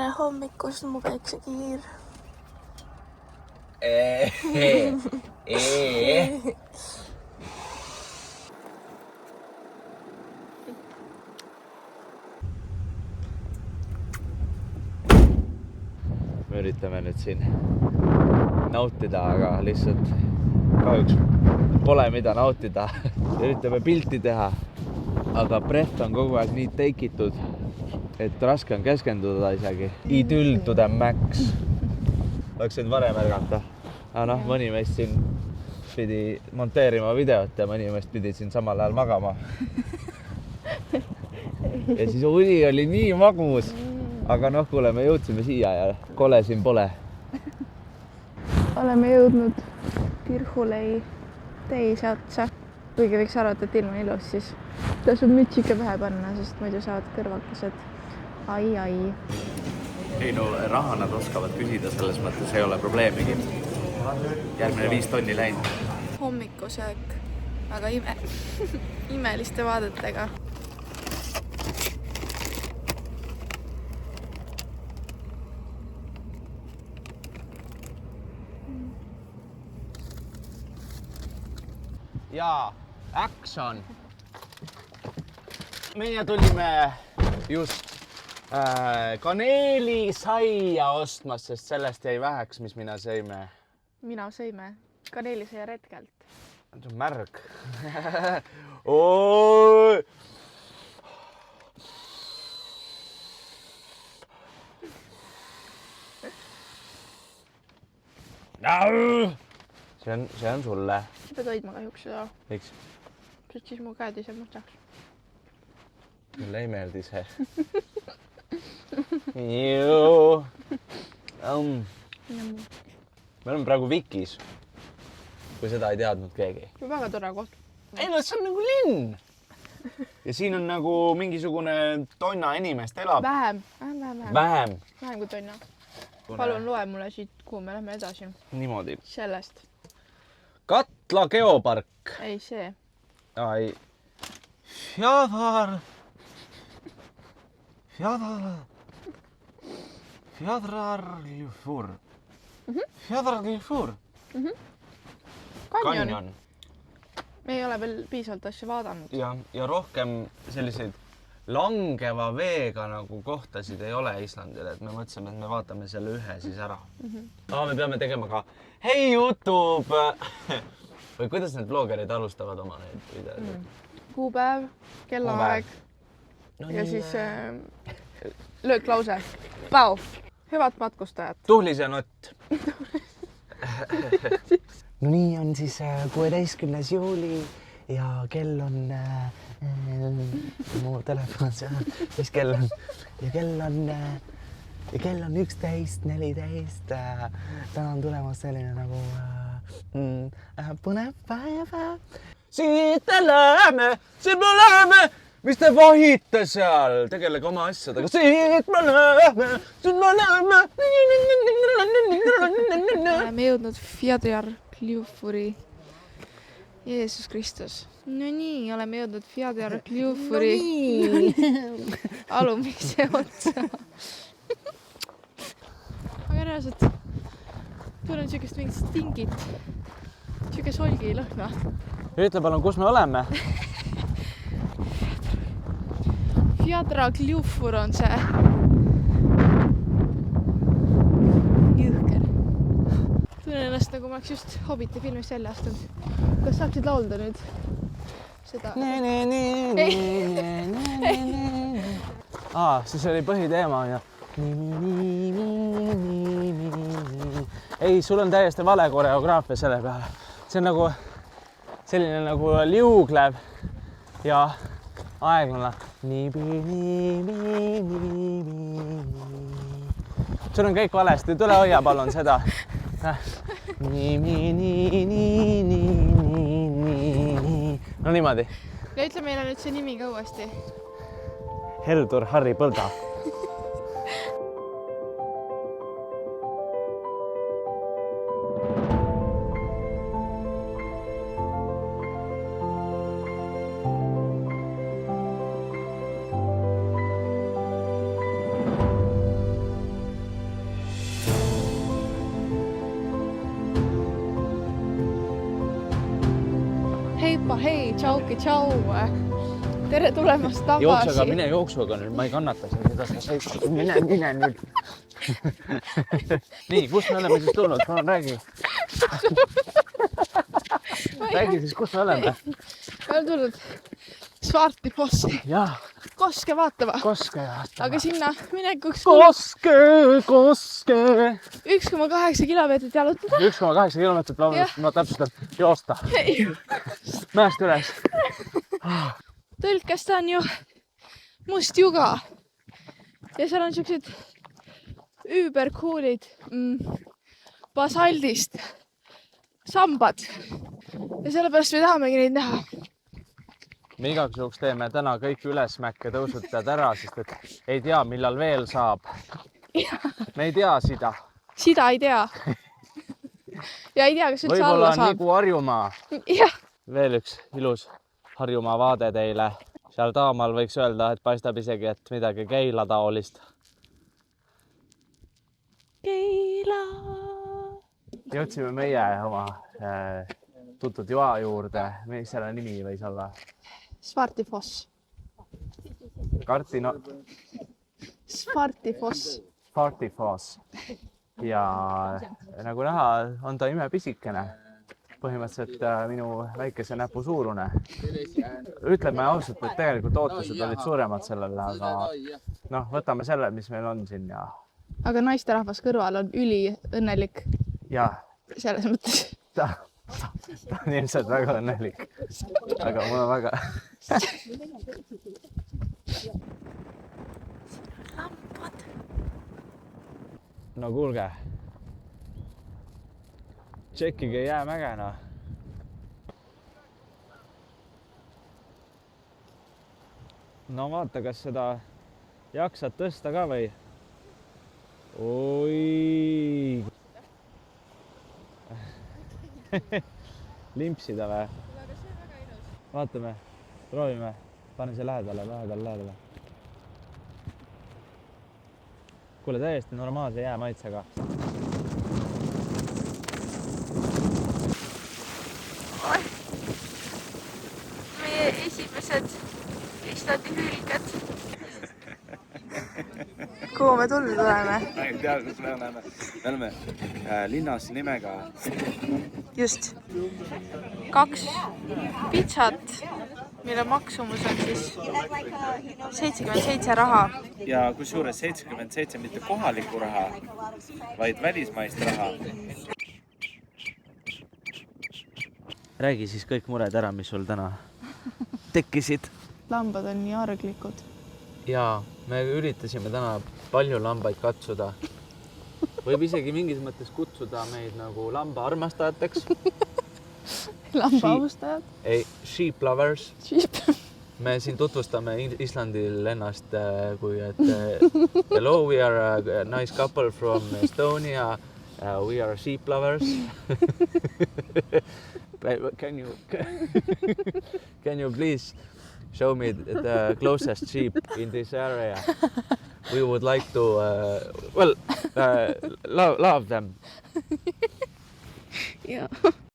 Tere hommikust, mu väiksekiir. Me üritame nüüd siin nautida, aga lihtsalt kahjuks pole mida nautida. Üritame pilti teha, aga Brett on kogu aeg nii teikitud, et raske on keskenduda isegi. Idüll to the max. Oleks võinud varem ärgata. Aga noh, mõni meist siin pidi monteerima videot ja mõni meist pidi siin samal ajal magama. Ja siis uni oli nii magus. Aga noh, kuule, me jõudsime siia ja kole siin pole. Oleme jõudnud Pirhulei teise otsa. Kuigi võiks arvata, et ilm on ilus, siis tasub mütsike pähe panna, sest muidu saavad kõrvakesed. Ai. Ei no, raha nad oskavad küsida, selles mõttes ei ole probleemigi. Järgmine 5 tonni läinud. Hommikusöök, aga imeliste vaadetega. Ja action! Meie tulime just kaneelisaia ostmas, sest sellest jäi väheks, mis mina sõime. Mina sõime kaneelisaia retkelt. See on märg. Oi! See on sulle. Sa pead hoidma kahjuks seda. Miks? Sest siis mu käed ise mustaks. Mulle ei meeldi see. Me oleme praegu Vikis, kui seda ei teadnud keegi. See on väga tore koht. Ei no, see on nagu linn. Ja siin on nagu mingisugune tonna inimest elab. Vähem kui tonna. Palun loe mulle siit, kuhu me lähme edasi. Niimoodi. Sellest. Katla geopark. Ei, see. Ai. Fjadrarljufur. Kanjon. Me ei ole veel piisavalt asja vaadanud. Ja rohkem selliseid langeva veega nagu kohtasid ei ole Islandil, et me mõtlesime, et me vaatame selle ühe siis ära. Aga me peame tegema ka hei YouTube! Või kuidas need vlogerid alustavad oma neid videoid? Kuupäev, kellaaeg ja siis lööklause. Vau! Hevad matkustajad. Tuhlis ja nott. No nii on siis 16. juuli ja kell on mu telefon seal, mis kell on? Ja kell on 11:14. Täna on tulemas selline nagu põnev päev. Siit me läheme, mis te vahite seal? Tegelege oma asjadega. Siit me läheme. Oleme jõudnud Fjadrarljufuri. Jeesus Kristus. No nii, oleme jõudnud Fjadrarljufuri alumise otsa. Aga reaalselt tunnen siukest mingit stingit. Siuke solgi lõhna. Ütle palun, kus me oleme? Fjadrarljufur on see. Jõhker. Tunnen ennast nagu ma oleks just Hobbiti filmist välja astunud. Kas saaksid laulda nüüd seda? Siis oli põhiteema ja ei, sul on täiesti vale koreograafia selle peale. See on nagu selline nagu liuglev ja aeglane. Sul on kõik valesti, tule hoia palun seda. No niimoodi. Ja ütle meile nüüd see nimi ka uuesti. Heldur Harri Põlda. juba, hei, tšauki, tšau. Tere tulemast tagasi. Jooksuga, mine jooksuga nüüd, ma ei kannata seda. Mine nüüd. Nii, kus me oleme siis tulnud? Palun räägi. Räägi siis, kus me oleme? Me oleme tulnud Svartifossi. Jah. Koske vaatama. Koske vaatama. Aga sinna minekuks... Koske! 1,8 kilomeetrit jalutada. 1,8 kilomeetrit laulust, ma täpsustan, joosta. Mäest üles. Tõlkest on ju must juga. Ja seal on siuksed üüberkuulid basaldist sambad. Ja sellepärast me tahamegi neid näha. Me igaks juhuks teeme täna kõik ülesmäkke tõusutad ära, sest et ei tea, millal veel saab. Me ei tea sida. Sida ei tea. Ja ei tea, kas üldse Võib-olla alla on saab. nagu Harjumaa. Jah. Veel üks ilus Harjumaa vaade teile. Seal taamal võiks öelda, et paistab isegi, et midagi Keila taolist. Keila. Jõudsime meie oma tutud joa juurde. Mis selle nimi võis olla? Svartifoss. Svartifoss. Svartifoss. Ja nagu näha, on ta imepisikene. Põhimõtteliselt minu väikese näpu suurune. Ütleme ausalt, et tegelikult ootused olid suuremad sellele, aga võtame selle, mis meil on siin. Ja... Aga naisterahvas kõrval on üli õnnelik. Ja. Selles mõttes. Ta on ilmselt väga õnnelik. Aga mul on väga... Lampad. No kuulge. Tšekkige jäämägena. No vaata, kas seda jaksad tõsta ka või? Oi! Limpsida või? Vaatame, proovime. Pane see lähedale. Kuule, täiesti normaalse jäämaitsega. Meie esimesed Islandi hülged. Kuhu me tulnud oleme? Ma ei tea, kus me oleme. Me oleme linnas nimega. Just. 2 pitsat, mille maksumus on siis 77 raha. Ja kusjuures 77 mitte kohalikku raha, vaid välismaist raha. Räägi siis kõik mured ära, mis sul täna tekkisid. Lambad on nii arglikud. Jaa, me üritasime täna palju lambaid katsuda. Võib isegi mingis mõttes kutsuda meid nagu lamba armastajateks. Lamba avustajad? Ei, sheep lovers. Sheep. Me siin tutvustame Islandil ennast kui, et hello, we are a nice couple from Estonia. We are sheep lovers. Can you please show me the closest sheep in this area? We would like to, love them. Joo.